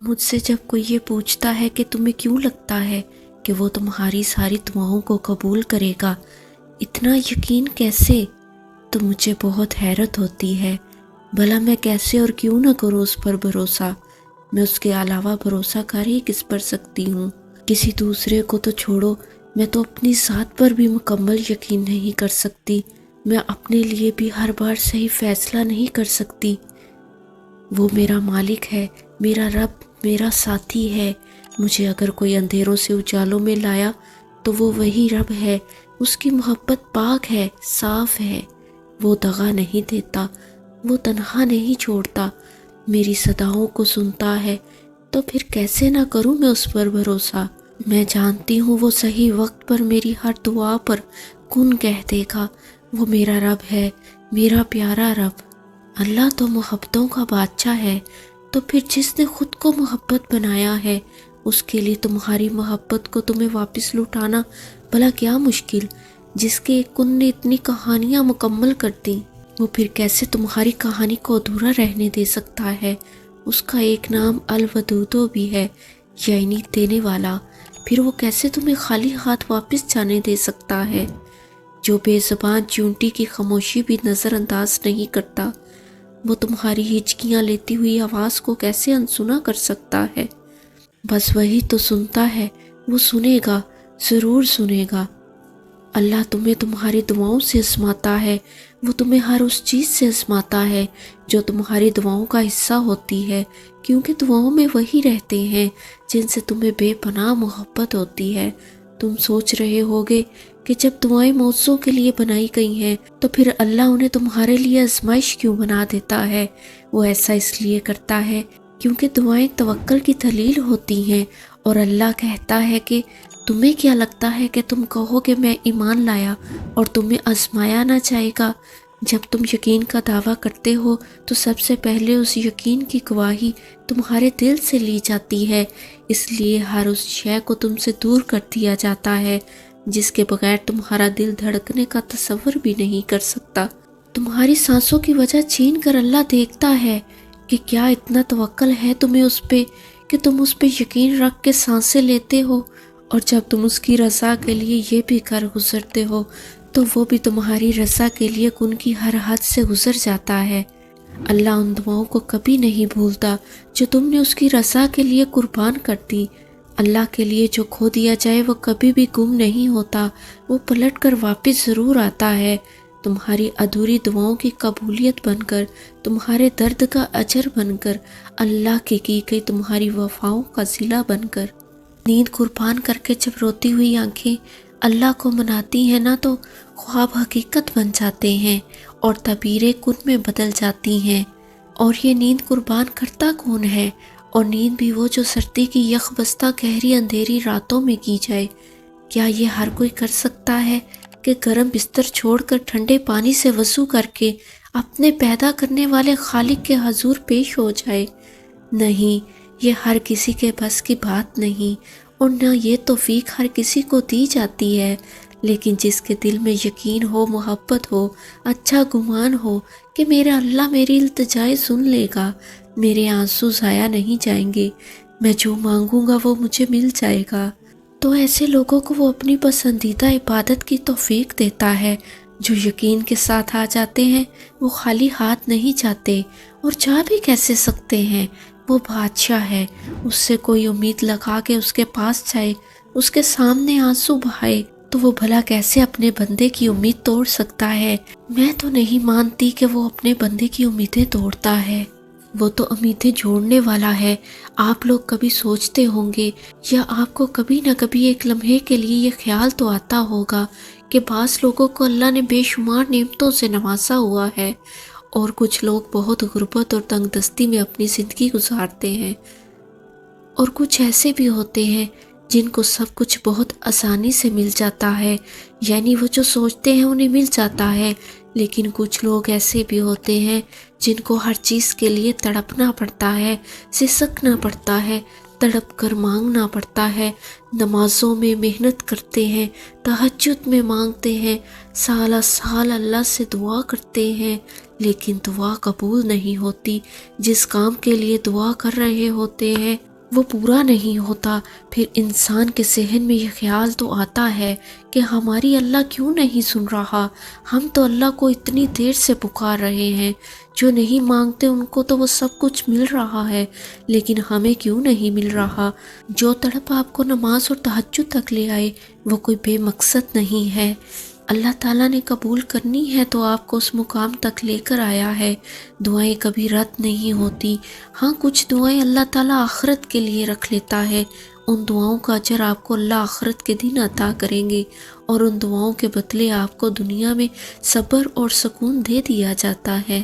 مجھ سے جب کوئی یہ پوچھتا ہے کہ تمہیں کیوں لگتا ہے کہ وہ تمہاری ساری دعاؤں کو قبول کرے گا، اتنا یقین کیسے، تو مجھے بہت حیرت ہوتی ہے۔ بھلا میں کیسے اور کیوں نہ کروں اس پر بھروسہ؟ میں اس کے علاوہ بھروسہ کر ہی کس پر سکتی ہوں؟ کسی دوسرے کو تو چھوڑو، میں تو اپنی ذات پر بھی مکمل یقین نہیں کر سکتی۔ میں اپنے لیے بھی ہر بار صحیح فیصلہ نہیں کر سکتی۔ وہ میرا مالک ہے، میرا رب، میرا ساتھی ہے۔ مجھے اگر کوئی اندھیروں سے اجالوں میں لایا تو وہ وہی رب ہے۔ اس کی محبت پاک ہے، صاف ہے۔ وہ دغا نہیں دیتا، وہ تنہا نہیں چھوڑتا، میری صداؤں کو سنتا ہے۔ تو پھر کیسے نہ کروں میں اس پر بھروسہ؟ میں جانتی ہوں وہ صحیح وقت پر میری ہر دعا پر کن کہہ دے گا۔ وہ میرا رب ہے، میرا پیارا رب۔ اللہ تو محبتوں کا بادشاہ ہے، تو پھر جس نے خود کو محبت بنایا ہے، اس کے لیے تمہاری محبت کو تمہیں واپس لوٹانا بھلا کیا مشکل؟ جس کے ایک کن نے اتنی کہانیاں مکمل کر دی، وہ پھر کیسے تمہاری کہانی کو ادھورا رہنے دے سکتا ہے؟ اس کا ایک نام الودودو بھی ہے، یعنی دینے والا۔ پھر وہ کیسے تمہیں خالی ہاتھ واپس جانے دے سکتا ہے؟ جو بے زبان چونٹی کی خاموشی بھی نظر انداز نہیں کرتا، وہ تمہاری ہچکیاں لیتی ہوئی آواز کو کیسے انسنا کر سکتا ہے؟ بس وہی تو سنتا ہے، وہ سنے گا، ضرور سنے گا۔ اللہ تمہیں تمہاری دعاؤں سے آزماتا ہے، وہ تمہیں ہر اس چیز سے آزماتا ہے جو تمہاری دعاؤں کا حصہ ہوتی ہے، کیونکہ دعاؤں میں وہی رہتے ہیں جن سے تمہیں بے پناہ محبت ہوتی ہے۔ تم سوچ رہے ہوگے کہ جب دعائیں موضوع کے لیے بنائی گئی ہیں تو پھر اللہ انہیں تمہارے لیے آزمائش کیوں بنا دیتا ہے؟ وہ ایسا اس لیے کرتا ہے کیونکہ دعائیں توکل کی دلیل ہوتی ہیں، اور اللہ کہتا ہے کہ تمہیں کیا لگتا ہے کہ تم کہو کہ میں ایمان لایا اور تمہیں آزمایا نہ جائے گا؟ جب تم یقین کا دعویٰ کرتے ہو تو سب سے پہلے اس یقین کی گواہی تمہارے دل سے لی جاتی ہے، اس لیے ہر اس شے کو تم سے دور کر دیا جاتا ہے جس کے بغیر تمہارا دل دھڑکنے کا تصور بھی نہیں کر سکتا۔ تمہاری سانسوں کی وجہ چھین کر اللہ دیکھتا ہے کہ کیا اتنا توکل ہے تمہیں اس پہ کہ تم اس پہ یقین رکھ کے سانسیں لیتے ہو، اور جب تم اس کی رضا کے لیے یہ بھی کر گزرتے ہو تو وہ بھی تمہاری رضا کے لیے ان کی ہر حد سے گزر جاتا ہے۔ اللہ ان دعاؤں کو کبھی نہیں بھولتا جو تم نے اس کی رضا کے لیے قربان کر دی۔ اللہ کے لیے جو کھو دیا جائے وہ کبھی بھی گم نہیں ہوتا، وہ پلٹ کر واپس ضرور آتا ہے، تمہاری ادھوری دعاؤں کی قبولیت بن کر، تمہارے درد کا اجر بن کر، اللہ کی گئی تمہاری وفاؤں کا صلہ بن کر۔ نیند قربان کر کے جب روتی ہوئی آنکھیں اللہ کو مناتی ہیں نا تو خواب حقیقت بن جاتے ہیں اور تعبیریں کن میں بدل جاتی ہیں۔ اور یہ نیند قربان کرتا کون ہے؟ اور نیند بھی وہ جو سردی کی یخ بستہ گہری اندھیری راتوں میں کی جائے۔ کیا یہ ہر کوئی کر سکتا ہے کہ گرم بستر چھوڑ کر ٹھنڈے پانی سے وضو کر کے اپنے پیدا کرنے والے خالق کے حضور پیش ہو جائے؟ نہیں، یہ ہر کسی کے بس کی بات نہیں، اور نہ یہ توفیق ہر کسی کو دی جاتی ہے۔ لیکن جس کے دل میں یقین ہو، محبت ہو، اچھا گمان ہو کہ میرا اللہ میری التجائے سن لے گا، میرے آنسو ضائع نہیں جائیں گے، میں جو مانگوں گا وہ مجھے مل جائے گا، تو ایسے لوگوں کو وہ اپنی پسندیدہ عبادت کی توفیق دیتا ہے۔ جو یقین کے ساتھ آ جاتے ہیں وہ خالی ہاتھ نہیں جاتے، اور جا بھی کیسے سکتے ہیں؟ وہ بادشاہ ہے، اس سے کوئی امید لگا کے اس کے پاس جائے، اس کے سامنے آنسو بہائے تو وہ بھلا کیسے اپنے بندے کی امید توڑ سکتا ہے؟ میں تو نہیں مانتی کہ وہ اپنے بندے کی امیدیں توڑتا ہے، وہ تو امیدیں جوڑنے والا ہے۔ آپ لوگ کبھی سوچتے ہوں گے یا آپ کو کبھی نہ کبھی ایک لمحے کے لیے یہ خیال تو آتا ہوگا کہ بعض لوگوں کو اللہ نے بے شمار نعمتوں سے نوازا ہوا ہے اور کچھ لوگ بہت غربت اور تنگ دستی میں اپنی زندگی گزارتے ہیں، اور کچھ ایسے بھی ہوتے ہیں جن کو سب کچھ بہت آسانی سے مل جاتا ہے، یعنی وہ جو سوچتے ہیں انہیں مل جاتا ہے۔ لیکن کچھ لوگ ایسے بھی ہوتے ہیں جن کو ہر چیز کے لیے تڑپنا پڑتا ہے، سسکنا پڑتا ہے، تڑپ کر مانگنا پڑتا ہے، نمازوں میں محنت کرتے ہیں، تہجد میں مانگتے ہیں، سالہ سال اللہ سے دعا کرتے ہیں، لیکن دعا قبول نہیں ہوتی۔ جس کام کے لیے دعا کر رہے ہوتے ہیں وہ پورا نہیں ہوتا، پھر انسان کے ذہن میں یہ خیال تو آتا ہے کہ ہماری اللہ کیوں نہیں سن رہا، ہم تو اللہ کو اتنی دیر سے پکار رہے ہیں، جو نہیں مانگتے ان کو تو وہ سب کچھ مل رہا ہے، لیکن ہمیں کیوں نہیں مل رہا۔ جو تڑپ آپ کو نماز اور تہجد تک لے آئے وہ کوئی بے مقصد نہیں ہے، اللہ تعالیٰ نے قبول کرنی ہے تو آپ کو اس مقام تک لے کر آیا ہے۔ دعائیں کبھی رد نہیں ہوتی، ہاں کچھ دعائیں اللہ تعالیٰ آخرت کے لیے رکھ لیتا ہے، ان دعاؤں کا اجر آپ کو اللہ آخرت کے دن عطا کریں گے، اور ان دعاؤں کے بدلے آپ کو دنیا میں صبر اور سکون دے دیا جاتا ہے۔